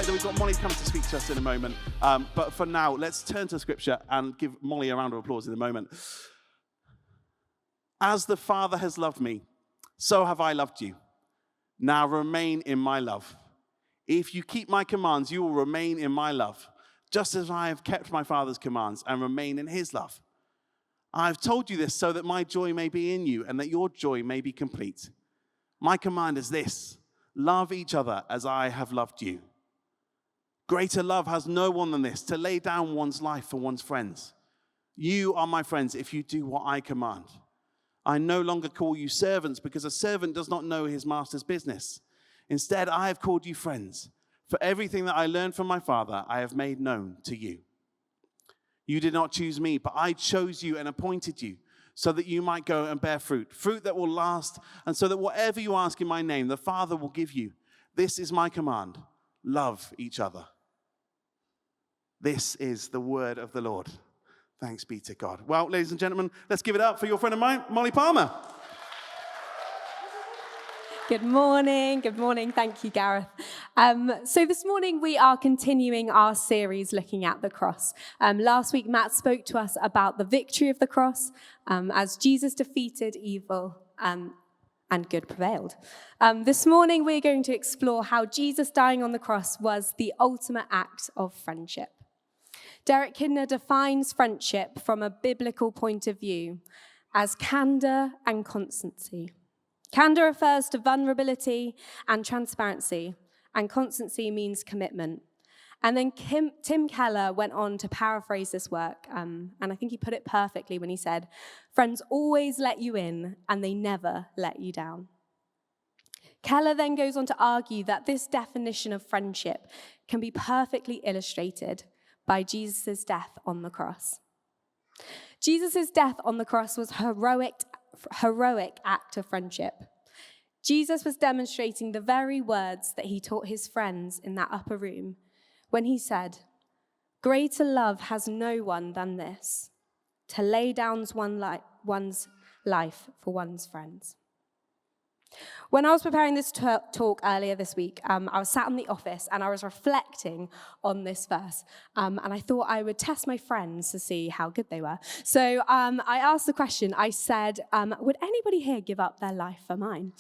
reminder, we've got Mollie come to speak to us in a moment. But for now, let's turn to Scripture and give Mollie a round of applause in a moment. As the Father has loved me, so have I loved you. Now remain in my love. If you keep my commands, you will remain in my love, just as I have kept my Father's commands and remain in his love. I have told you this so that my joy may be in you and that your joy may be complete. My command is this: love each other as I have loved you. Greater love has no one than this, to lay down one's life for one's friends. You are my friends if you do what I command. I no longer call you servants, because a servant does not know his master's business. Instead, I have called you friends. For everything that I learned from my Father, I have made known to you. You did not choose me, but I chose you and appointed you, so that you might go and bear fruit, fruit that will last, and so that whatever you ask in my name, the Father will give you. This is my command: love each other. This is the word of the Lord. Thanks be to God. Well, ladies and gentlemen, let's give it up for your friend of mine, Mollie Palmer. Good morning. Thank you, Gareth. So this morning we are continuing our series looking at the cross. Last week, Matt spoke to us about the victory of the cross as Jesus defeated evil and good prevailed. This morning we're going to explore how Jesus dying on the cross was the ultimate act of friendship. Derek Kidner defines friendship from a biblical point of view as candor and constancy. Candor refers to vulnerability and transparency, and constancy means commitment. And then Tim Keller went on to paraphrase this work, and I think he put it perfectly when he said, "Friends always let you in, and they never let you down." Keller then goes on to argue that this definition of friendship can be perfectly illustrated by Jesus' death on the cross. Jesus' death on the cross was a heroic act of friendship. Jesus was demonstrating the very words that he taught his friends in that upper room when he said, "Greater love has no one than this, to lay down one's life for one's friends." When I was preparing this talk earlier this week, I was sat in the office and I was reflecting on this verse. And I thought I would test my friends to see how good they were. So I asked the question, I said, would anybody here give up their life for mine?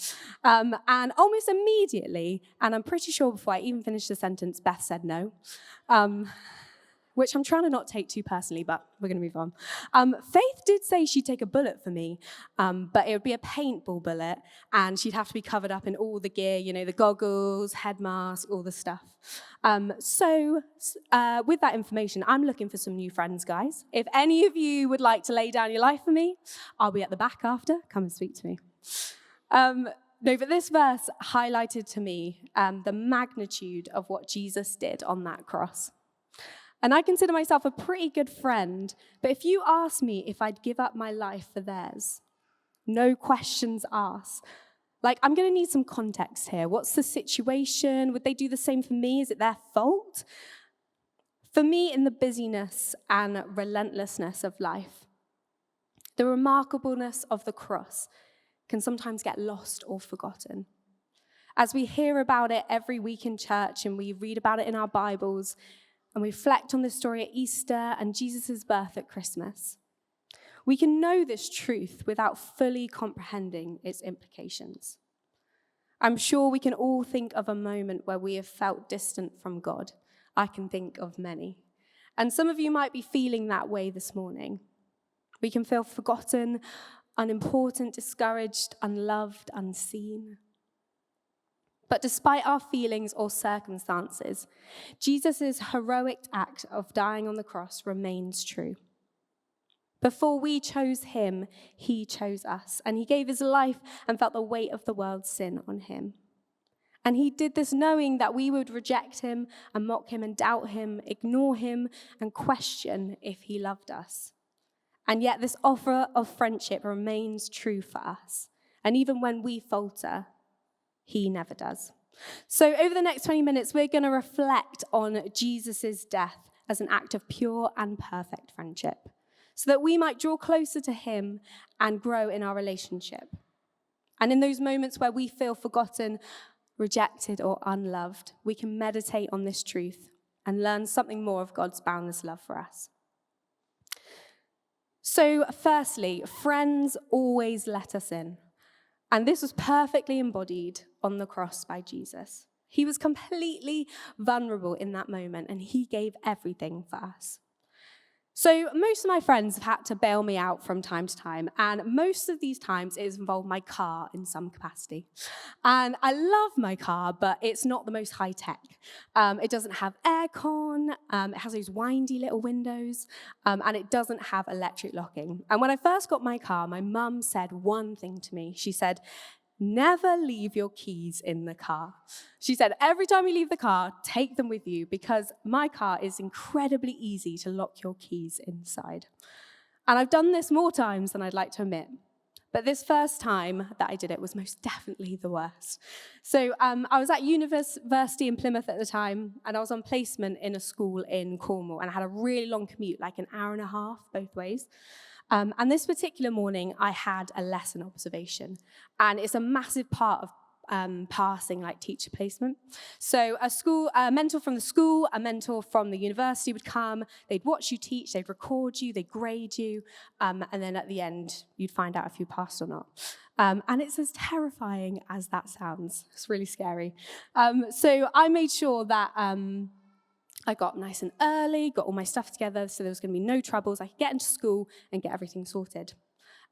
And almost immediately, and I'm pretty sure before I even finished the sentence, Beth said no. Which I'm trying to not take too personally, but we're going to move on. Faith did say she'd take a bullet for me, but it would be a paintball bullet, and she'd have to be covered up in all the gear, the goggles, head mask, all the stuff. So with that information, I'm looking for some new friends, guys. If any of you would like to lay down your life for me, I'll be at the back after. Come and speak to me. No, but this verse highlighted to me the magnitude of what Jesus did on that cross. And I consider myself a pretty good friend, but if you ask me if I'd give up my life for theirs, no questions asked. I'm going to need some context here. What's the situation? Would they do the same for me? Is it their fault? For me, in the busyness and relentlessness of life, the remarkableness of the cross can sometimes get lost or forgotten. As we hear about it every week in church and we read about it in our Bibles, and we reflect on this story at Easter and Jesus' birth at Christmas, we can know this truth without fully comprehending its implications. I'm sure we can all think of a moment where we have felt distant from God. I can think of many. And some of you might be feeling that way this morning. We can feel forgotten, unimportant, discouraged, unloved, unseen. But despite our feelings or circumstances, Jesus' heroic act of dying on the cross remains true. Before we chose him, he chose us, and he gave his life and felt the weight of the world's sin on him. And he did this knowing that we would reject him and mock him and doubt him, ignore him and question if he loved us. And yet this offer of friendship remains true for us. And even when we falter, he never does. So over the next 20 minutes, we're going to reflect on Jesus' death as an act of pure and perfect friendship, so that we might draw closer to him and grow in our relationship. And in those moments where we feel forgotten, rejected, or unloved, we can meditate on this truth and learn something more of God's boundless love for us. So, firstly, friends always let us in. And this was perfectly embodied on the cross by Jesus. He was completely vulnerable in that moment, and he gave everything for us. So most of my friends have had to bail me out from time to time, and most of these times it has involved my car in some capacity. And I love my car, but it's not the most high-tech. It doesn't have aircon, it has those windy little windows, and it doesn't have electric locking. And when I first got my car, my mum said one thing to me. She said, "Never leave your keys in the car." She said, "Every time you leave the car, take them with you, because my car is incredibly easy to lock your keys inside." And I've done this more times than I'd like to admit. But this first time that I did it was most definitely the worst. So I was at university in Plymouth at the time, and I was on placement in a school in Cornwall, and I had a really long commute, like an hour and a half both ways. And this particular morning, I had a lesson observation, and it's a massive part of passing like teacher placement. So a mentor from the school, a mentor from the university would come, they'd watch you teach, they'd record you, they'd grade you, and then at the end, you'd find out if you passed or not. And it's as terrifying as that sounds. It's really scary. So I made sure that I got nice and early, got all my stuff together, so there was going to be no troubles. I could get into school and get everything sorted.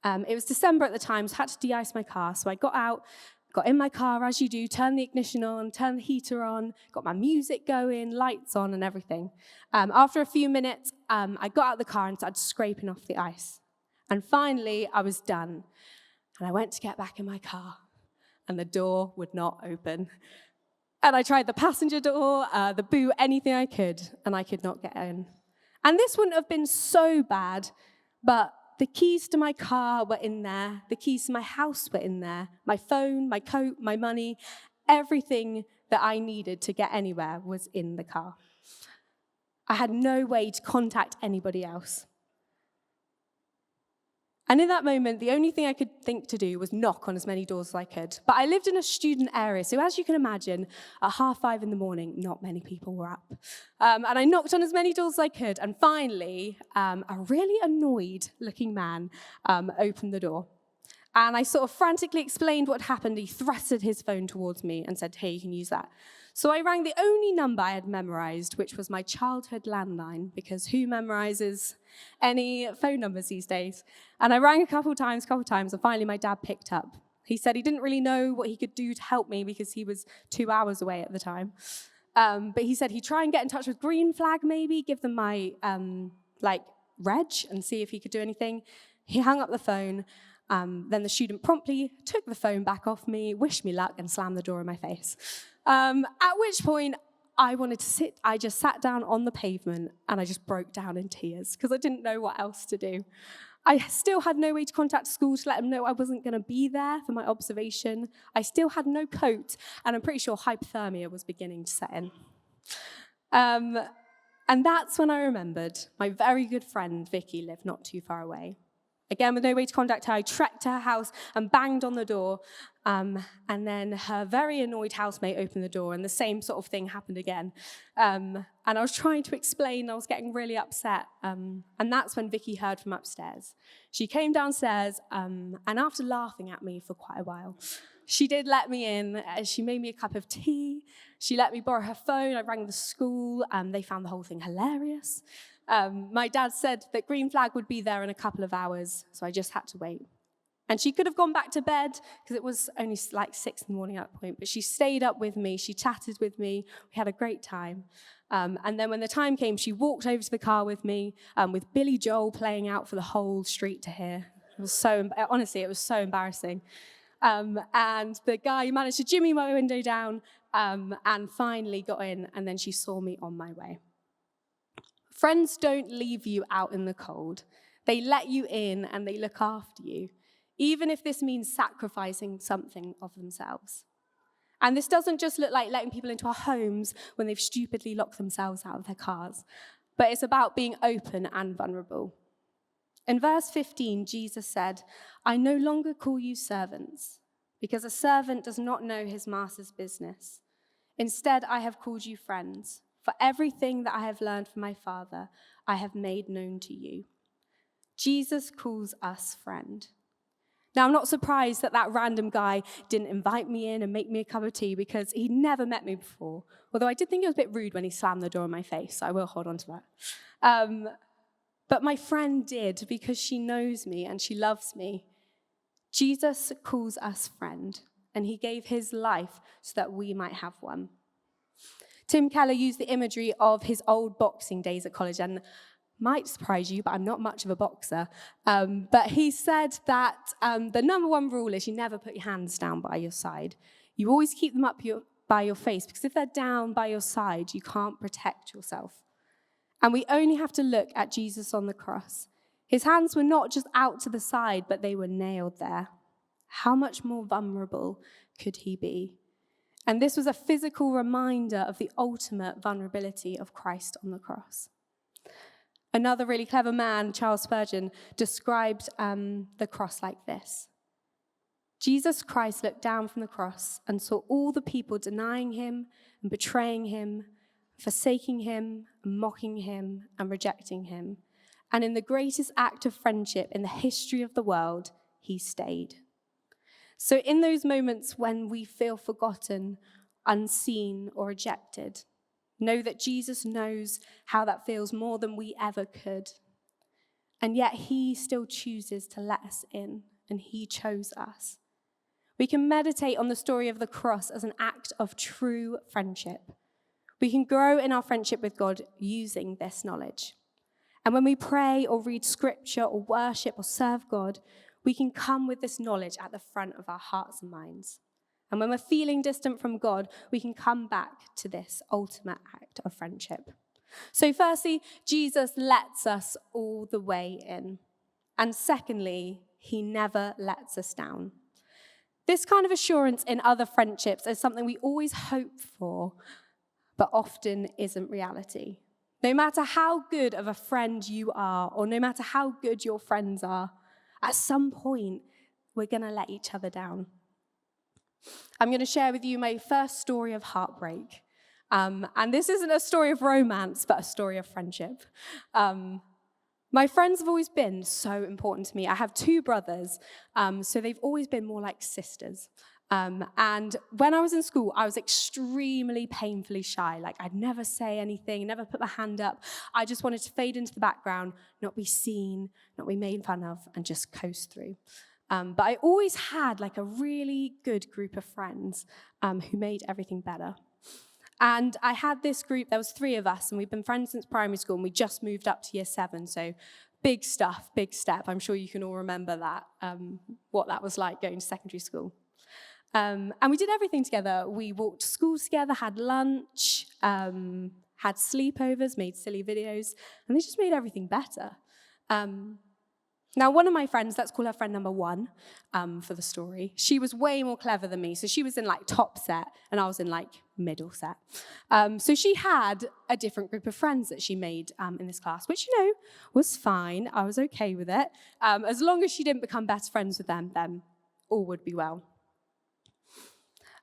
It was December at the time, so I had to de-ice my car. So I got out, got in my car, as you do, turned the ignition on, turned the heater on, got my music going, lights on and everything. After a few minutes, I got out of the car and started scraping off the ice. And finally, I was done. And I went to get back in my car, and the door would not open. And I tried the passenger door, the boot, anything I could, and I could not get in. And this wouldn't have been so bad, but the keys to my car were in there, the keys to my house were in there, my phone, my coat, my money, everything that I needed to get anywhere was in the car. I had no way to contact anybody else. And in that moment, the only thing I could think to do was knock on as many doors as I could. But I lived in a student area, so as you can imagine, at 5:30 in the morning, not many people were up. And I knocked on as many doors as I could, and finally, a really annoyed-looking man opened the door. And I sort of frantically explained what happened. He thrusted his phone towards me and said, "Hey, you can use that." So I rang the only number I had memorized, which was my childhood landline, because who memorizes any phone numbers these days? And I rang a couple times, and finally my dad picked up. He said he didn't really know what he could do to help me because he was 2 hours away at the time. But he said he'd try and get in touch with Green Flag maybe, give them my reg and see if he could do anything. He hung up the phone. Then the student promptly took the phone back off me, wished me luck, and slammed the door in my face. At which point, I just sat down on the pavement, and I just broke down in tears, because I didn't know what else to do. I still had no way to contact school to let them know I wasn't going to be there for my observation. I still had no coat, and I'm pretty sure hypothermia was beginning to set in. And that's when I remembered my very good friend, Vicky, lived not too far away. Again, with no way to contact her, I trekked to her house and banged on the door. And then her very annoyed housemate opened the door, and the same sort of thing happened again. And I was trying to explain, I was getting really upset. And that's when Vicky heard from upstairs. She came downstairs, and after laughing at me for quite a while, she did let me in. She made me a cup of tea. She let me borrow her phone. I rang the school. They found the whole thing hilarious. My dad said that Green Flag would be there in a couple of hours, so I just had to wait. And she could have gone back to bed, because it was only like 6 in the morning at that point, but she stayed up with me, she chatted with me, we had a great time. And then when the time came, she walked over to the car with me, with Billy Joel playing out for the whole street to hear. Honestly, it was so embarrassing. And the guy managed to jimmy my window down, and finally got in, and then she saw me on my way. Friends don't leave you out in the cold. They let you in and they look after you, even if this means sacrificing something of themselves. And this doesn't just look like letting people into our homes when they've stupidly locked themselves out of their cars, but it's about being open and vulnerable. In verse 15, Jesus said, "I no longer call you servants, because a servant does not know his master's business. Instead, I have called you friends, for everything that I have learned from my Father, I have made known to you. Jesus calls us friend. Now, I'm not surprised that that random guy didn't invite me in and make me a cup of tea because he'd never met me before. Although I did think it was a bit rude when he slammed the door in my face, so I will hold on to that. But my friend did because she knows me and she loves me. Jesus calls us friend, and he gave his life so that we might have one. Tim Keller used the imagery of his old boxing days at college, and might surprise you, but I'm not much of a boxer. But he said that the number one rule is you never put your hands down by your side. You always keep them up by your face, because if they're down by your side, you can't protect yourself. And we only have to look at Jesus on the cross. His hands were not just out to the side, but they were nailed there. How much more vulnerable could he be? And this was a physical reminder of the ultimate vulnerability of Christ on the cross. Another really clever man, Charles Spurgeon, described the cross like this. Jesus Christ looked down from the cross and saw all the people denying him and betraying him, forsaking him, and mocking him, and rejecting him. And in the greatest act of friendship in the history of the world, he stayed. So in those moments when we feel forgotten, unseen, or rejected, know that Jesus knows how that feels more than we ever could. And yet he still chooses to let us in, and he chose us. We can meditate on the story of the cross as an act of true friendship. We can grow in our friendship with God using this knowledge. And when we pray or read scripture or worship or serve God, we can come with this knowledge at the front of our hearts and minds. And when we're feeling distant from God, we can come back to this ultimate act of friendship. So firstly, Jesus lets us all the way in. And secondly, he never lets us down. This kind of assurance in other friendships is something we always hope for, but often isn't reality. No matter how good of a friend you are, or no matter how good your friends are, at some point, we're going to let each other down. I'm going to share with you my first story of heartbreak. And this isn't a story of romance, but a story of friendship. My friends have always been so important to me. I have 2 brothers, so they've always been more like sisters. And when I was in school, I was extremely painfully shy. Like, I'd never say anything, never put my hand up. I just wanted to fade into the background, not be seen, not be made fun of, and just coast through. But I always had like a really good group of friends who made everything better. And I had this group, there was 3 of us, and we've been friends since primary school, and we just moved up to year 7, so big stuff, big step. I'm sure you can all remember that, what that was like going to secondary school. And we did everything together. We walked to school together, had lunch, had sleepovers, made silly videos, and they just made everything better. Now, one of my friends, let's call her friend number 1 for the story, she was way more clever than me. So she was in like top set, and I was in like middle set. So she had a different group of friends that she made in this class, which, you know, was fine. I was okay with it. As long as she didn't become best friends with them, then all would be well.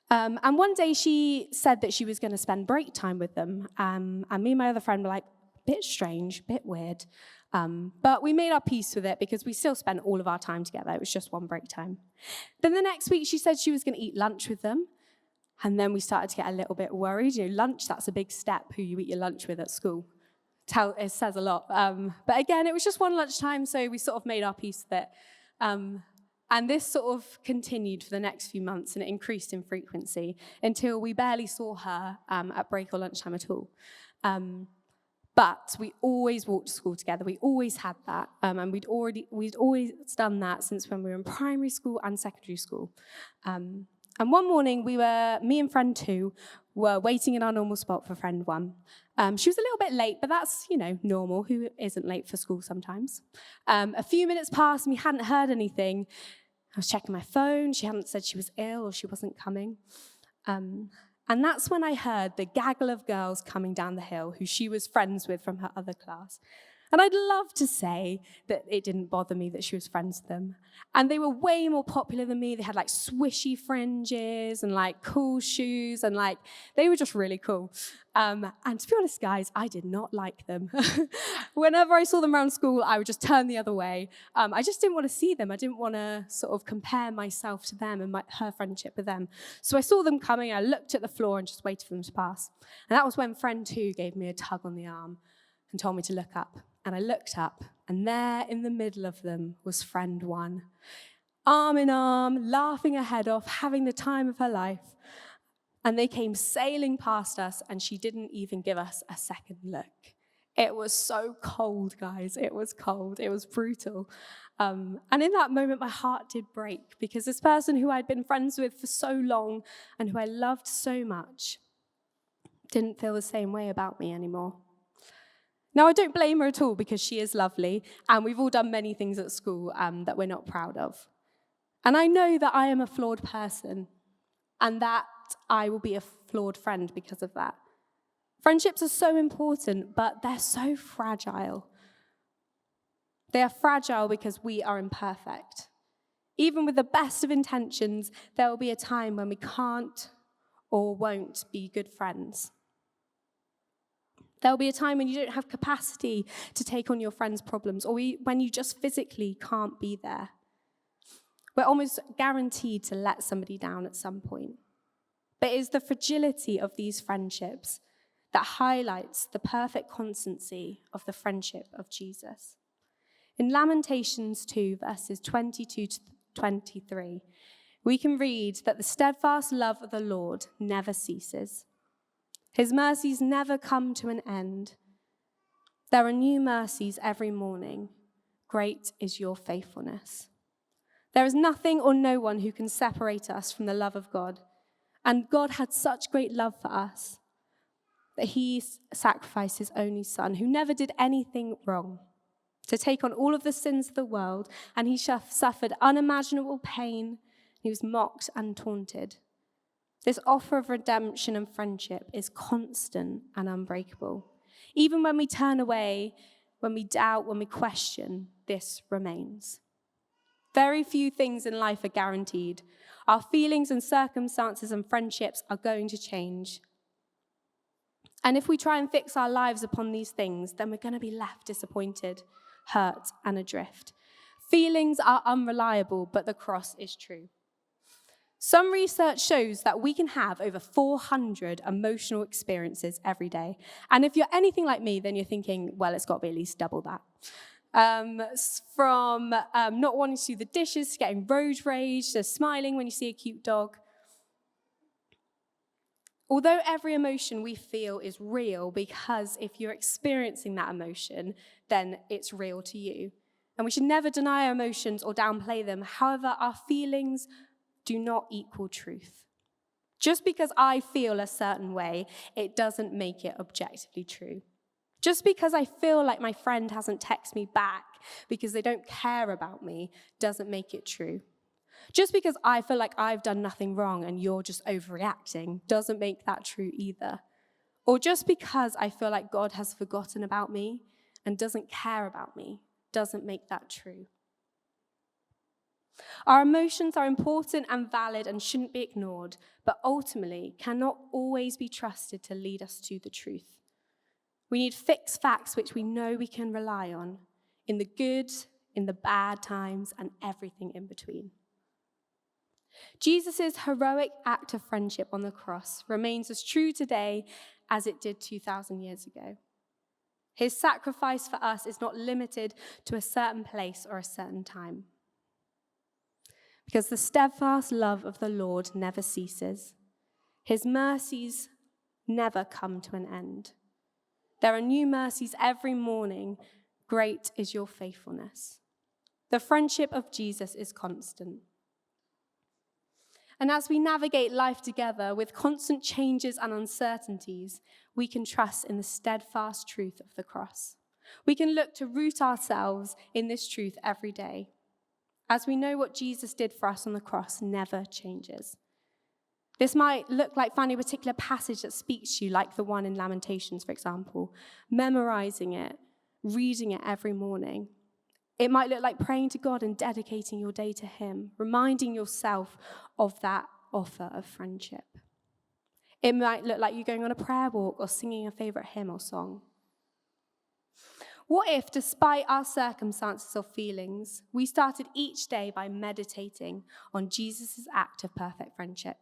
And one day she said that she was going to spend break time with them. And me and my other friend were like, bit strange, bit weird. But we made our peace with it because we still spent all of our time together. It was just one break time. Then the next week she said she was going to eat lunch with them. And then we started to get a little bit worried. You know, lunch, that's a big step, who you eat your lunch with at school. It says a lot. But again, it was just one lunchtime, so we sort of made our peace with it. And this sort of continued for the next few months, and it increased in frequency until we barely saw her at break or lunchtime at all. But we always walked to school together. We always had that. And we'd always done that since when we were in primary school and secondary school. And one morning, me and friend 2 were waiting in our normal spot for friend 1. She was a little bit late, but that's, you know, normal. Who isn't late for school sometimes? A few minutes passed, and we hadn't heard anything. I was checking my phone. She hadn't said she was ill or she wasn't coming. And that's when I heard the gaggle of girls coming down the hill who she was friends with from her other class. And I'd love to say that it didn't bother me that she was friends with them. And they were way more popular than me. They had like swishy fringes and like cool shoes and like, they were just really cool. And to be honest, guys, I did not like them. Whenever I saw them around school, I would just turn the other way. I just didn't want to see them. I didn't want to sort of compare myself to them and her friendship with them. So I saw them coming, I looked at the floor and just waited for them to pass. And that was when friend 2 gave me a tug on the arm and told me to look up. And I looked up, and there in the middle of them was friend 1, arm in arm, laughing her head off, having the time of her life. And they came sailing past us, and she didn't even give us a second look. It was so cold, guys. It was cold. It was brutal. And in that moment, my heart did break, because this person who I'd been friends with for so long and who I loved so much didn't feel the same way about me anymore. Now, I don't blame her at all, because she is lovely, and we've all done many things at school that we're not proud of. And I know that I am a flawed person, and that I will be a flawed friend because of that. Friendships are so important, but they're so fragile. They are fragile because we are imperfect. Even with the best of intentions, there will be a time when we can't or won't be good friends. There'll be a time when you don't have capacity to take on your friend's problems, or when you just physically can't be there. We're almost guaranteed to let somebody down at some point. But it's the fragility of these friendships that highlights the perfect constancy of the friendship of Jesus. In Lamentations 2, verses 22 to 23, we can read that the steadfast love of the Lord never ceases. His mercies never come to an end. There are new mercies every morning. Great is your faithfulness. There is nothing or no one who can separate us from the love of God. And God had such great love for us that he sacrificed his only son, who never did anything wrong, to take on all of the sins of the world. And he suffered unimaginable pain. He was mocked and taunted. This offer of redemption and friendship is constant and unbreakable. Even when we turn away, when we doubt, when we question, this remains. Very few things in life are guaranteed. Our feelings and circumstances and friendships are going to change. And if we try and fix our lives upon these things, then we're going to be left disappointed, hurt, and adrift. Feelings are unreliable, but the cross is true. Some research shows that we can have over 400 emotional experiences every day. And if you're anything like me, then you're thinking, well, it's got to be at least double that. From not wanting to do the dishes to getting road rage to smiling when you see a cute dog. Although every emotion we feel is real, because if you're experiencing that emotion, then it's real to you. And we should never deny our emotions or downplay them. However, our feelings do not equal truth. Just because I feel a certain way, it doesn't make it objectively true. Just because I feel like my friend hasn't texted me back because they don't care about me doesn't make it true. Just because I feel like I've done nothing wrong and you're just overreacting doesn't make that true either. Or just because I feel like God has forgotten about me and doesn't care about me doesn't make that true. Our emotions are important and valid and shouldn't be ignored, but ultimately cannot always be trusted to lead us to the truth. We need fixed facts which we know we can rely on in the good, in the bad times, and everything in between. Jesus' heroic act of friendship on the cross remains as true today as it did 2,000 years ago. His sacrifice for us is not limited to a certain place or a certain time. Because the steadfast love of the Lord never ceases. His mercies never come to an end. There are new mercies every morning. Great is your faithfulness. The friendship of Jesus is constant. And as we navigate life together with constant changes and uncertainties, we can trust in the steadfast truth of the cross. We can look to root ourselves in this truth every day, as we know what Jesus did for us on the cross never changes. This might look like finding a particular passage that speaks to you, like the one in Lamentations, for example, memorizing it, reading it every morning. It might look like praying to God and dedicating your day to Him, reminding yourself of that offer of friendship. It might look like you going on a prayer walk or singing a favorite hymn or song. What if, despite our circumstances or feelings, we started each day by meditating on Jesus' act of perfect friendship?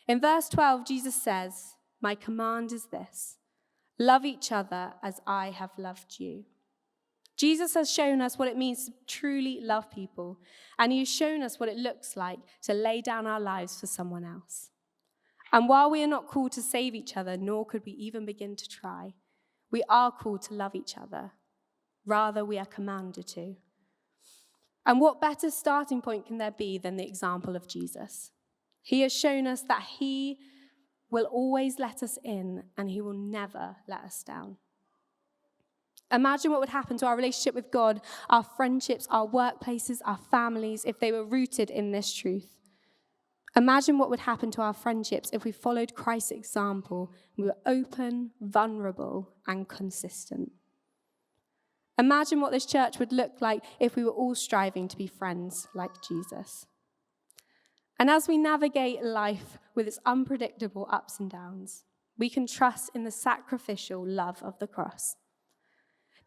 In verse 12, Jesus says, "My command is this, love each other as I have loved you." Jesus has shown us what it means to truly love people, and He has shown us what it looks like to lay down our lives for someone else. And while we are not called to save each other, nor could we even begin to try, we are called to love each other. Rather, we are commanded to. And what better starting point can there be than the example of Jesus? He has shown us that He will always let us in, and He will never let us down. Imagine what would happen to our relationship with God, our friendships, our workplaces, our families, if they were rooted in this truth. Imagine what would happen to our friendships if we followed Christ's example and we were open, vulnerable, and consistent. Imagine what this church would look like if we were all striving to be friends like Jesus. And as we navigate life with its unpredictable ups and downs, we can trust in the sacrificial love of the cross.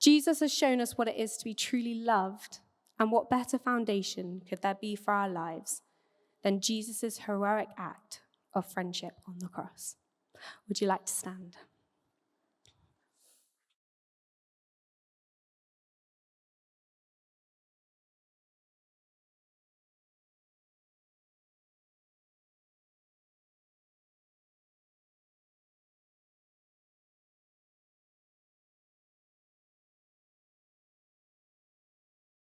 Jesus has shown us what it is to be truly loved, and what better foundation could there be for our lives than Jesus' heroic act of friendship on the cross? Would you like to stand?